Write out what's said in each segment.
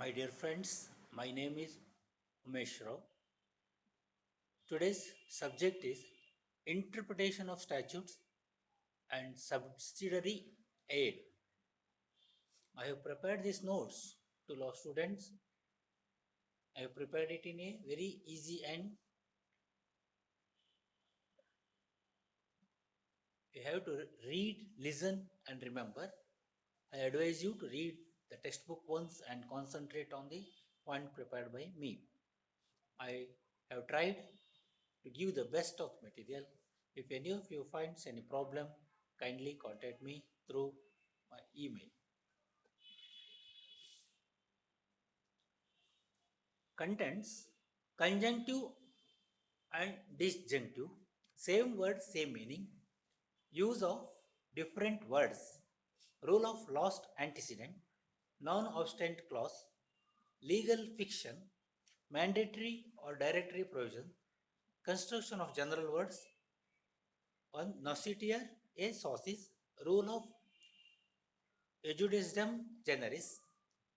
My dear friends, my name is Umesh Rao. Today's subject is interpretation of statutes and subsidiary aid. I have prepared these notes to law students. I have prepared it in a very easy and you have to read, listen, and remember. I advise you to read the textbook once and concentrate on the point prepared by me. I have tried to give the best of material. If any of you finds any problem, kindly contact me through my email. Contents conjunctive and disjunctive, same word, same meaning, use of different words, rule of last antecedent, non obstant clause, legal fiction, mandatory or directory provision, construction of general words, one nocitier, a sources, rule of ejudicidum generis,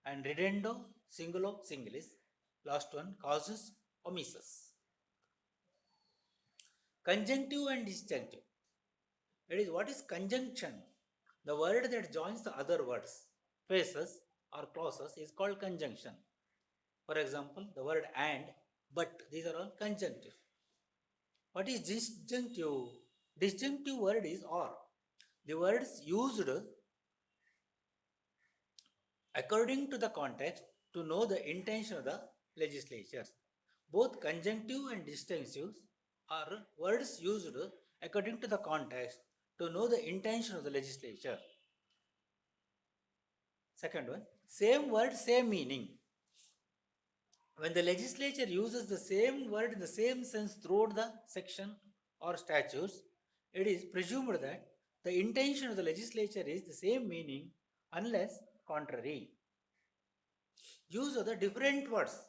and redendo singulo singulis. Last one, causes omissus. Conjunctive and disjunctive. That is, what is conjunction? The word that joins the other words, phrases, or clauses is called conjunction. For example, the word and, but, these are all conjunctive. What is disjunctive? Disjunctive word is or. The words used according to the context to know the intention of the legislature. Both conjunctive and disjunctives are words used according to the context to know the intention of the legislature. Second one, same word, same meaning. When the legislature uses the same word in the same sense throughout the section or statutes, it is presumed that the intention of the legislature is the same meaning unless contrary. Use of the different words.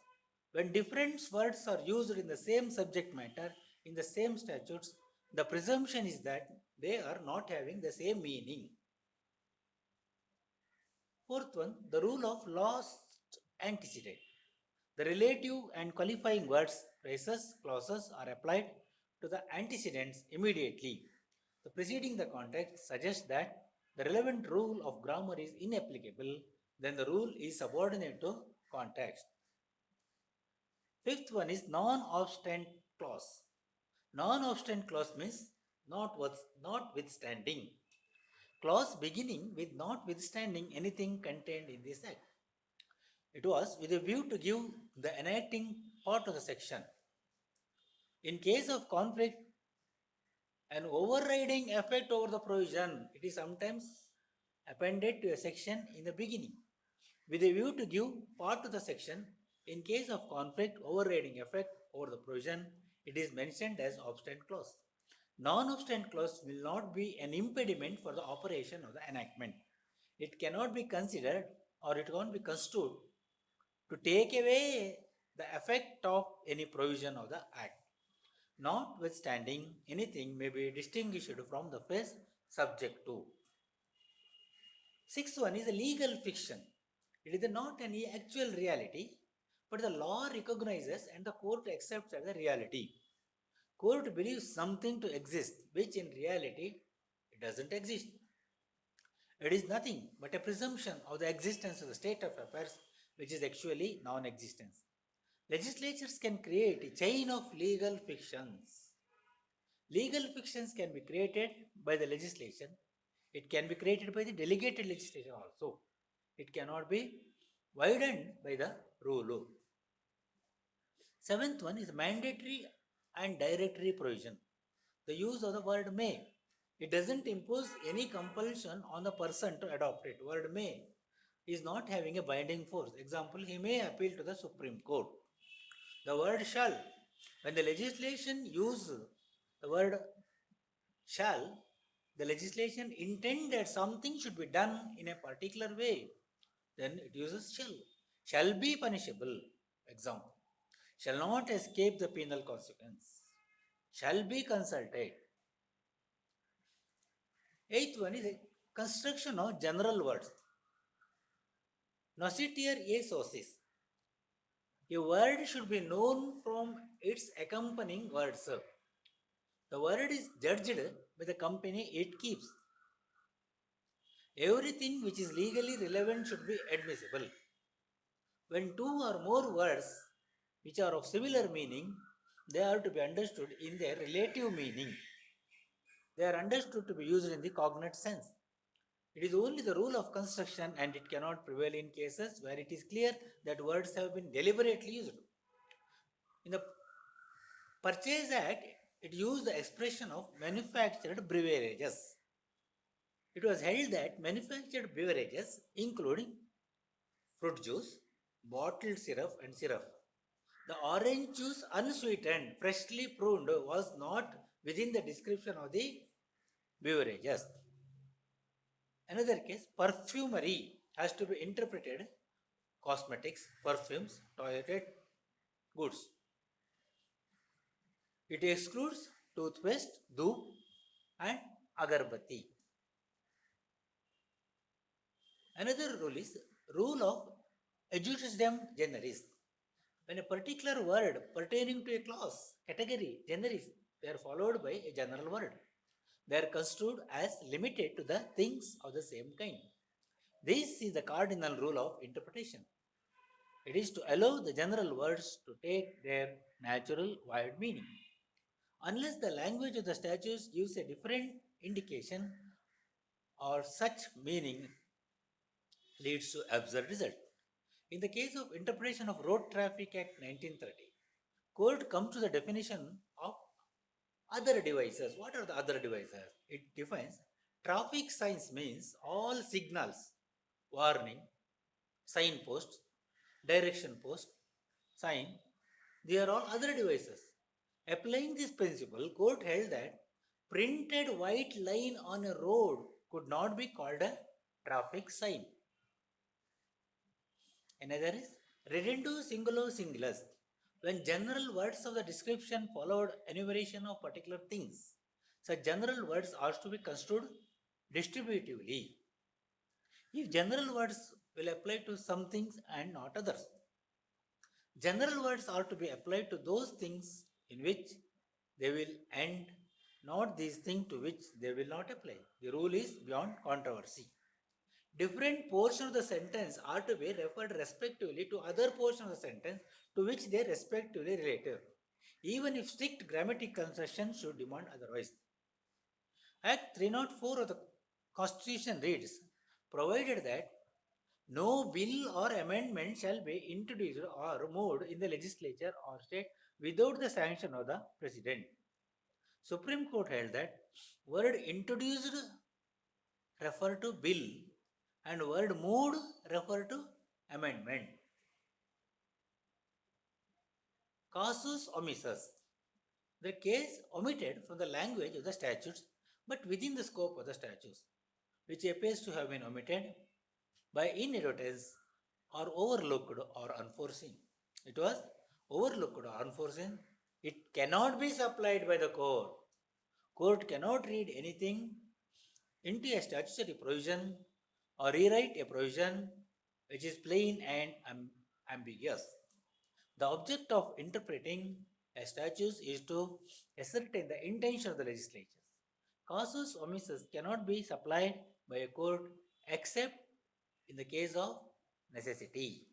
When different words are used in the same subject matter, in the same statutes, the presumption is that they are not having the same meaning. Fourth one, the rule of last antecedent. The relative and qualifying words, phrases, clauses are applied to the antecedents immediately. The preceding the context suggests that the relevant rule of grammar is inapplicable, then the rule is subordinate to context. Fifth one is non-obstant clause. Non-obstant clause means notwithstanding. Clause beginning with notwithstanding anything contained in this act. It was with a view to give the enacting part of the section. In case of conflict, an overriding effect over the provision, it is sometimes appended to a section in the beginning. With a view to give part of the section, in case of conflict, overriding effect over the provision, it is mentioned as obstant clause. Non-obstant clause will not be an impediment for the operation of the enactment. It cannot be considered or it can't be construed to take away the effect of any provision of the act. Notwithstanding, anything may be distinguished from the phrase subject to. Sixth one is a legal fiction. It is not any actual reality, but the law recognizes and the court accepts as a reality. Court believes something to exist, which in reality it doesn't exist. It is nothing but a presumption of the existence of the state of affairs, which is actually non-existence. Legislatures can create a chain of legal fictions. Legal fictions can be created by the legislation. It can be created by the delegated legislation also. It cannot be widened by the rule. Seventh one is mandatory and directory provision. The use of the word may. It doesn't impose any compulsion on the person to adopt it. Word may is not having a binding force. Example, he may appeal to the Supreme Court. The word shall, when the legislation uses the word shall, the legislation intend that something should be done in a particular way, then it uses shall. Shall be punishable. Example, shall not escape the penal consequence. Shall be consulted. Eighth one is a construction of general words. Nocitier a socis. A word should be known from its accompanying words. The word is judged by the company it keeps. Everything which is legally relevant should be admissible. When two or more words which are of similar meaning, they are to be understood in their relative meaning. They are understood to be used in the cognate sense. It is only the rule of construction and it cannot prevail in cases where it is clear that words have been deliberately used. In the Purchase Act, it used the expression of manufactured beverages. It was held that manufactured beverages, including fruit juice, bottled syrup, the orange juice unsweetened, freshly pruned, was not within the description of the beverages. Another case, perfumery has to be interpreted cosmetics, perfumes, toilet goods. It excludes toothpaste, dhoop, and agarbatti. Another rule is rule of adjudicatum generis. When a particular word pertaining to a clause, category, generis, they are followed by a general word. They are construed as limited to the things of the same kind. This is the cardinal rule of interpretation. It is to allow the general words to take their natural wide meaning. Unless the language of the statutes gives a different indication or such meaning leads to absurd result. In the case of interpretation of Road Traffic Act 1930, court comes to the definition of other devices. What are the other devices? It defines traffic signs means all signals, warning, signposts, direction post, sign, they are all other devices. Applying this principle, court held that printed white line on a road could not be called a traffic sign. Another is redendo singulo singulus. When general words of the description followed enumeration of particular things, such general words are to be construed distributively. If general words will apply to some things and not others, general words are to be applied to those things in which they will end, not these things to which they will not apply. The rule is beyond controversy. Different portions of the sentence are to be referred respectively to other portions of the sentence to which they respectively relate, even if strict grammatical construction should demand otherwise. Act 304 of the Constitution reads, provided that no bill or amendment shall be introduced or moved in the legislature or state without the sanction of the President. Supreme Court held that word introduced refer to bill and word moved refer to amendment. Casus omissus, the case omitted from the language of the statutes but within the scope of the statutes, which appears to have been omitted by inadvertence or overlooked or unforeseen. It was overlooked or unforeseen. It cannot be supplied by the court. Court cannot read anything into a statutory provision or rewrite a provision which is plain and ambiguous. The object of interpreting a statute is to ascertain the intention of the legislature. Casus omissus cannot be supplied by a court except in the case of necessity.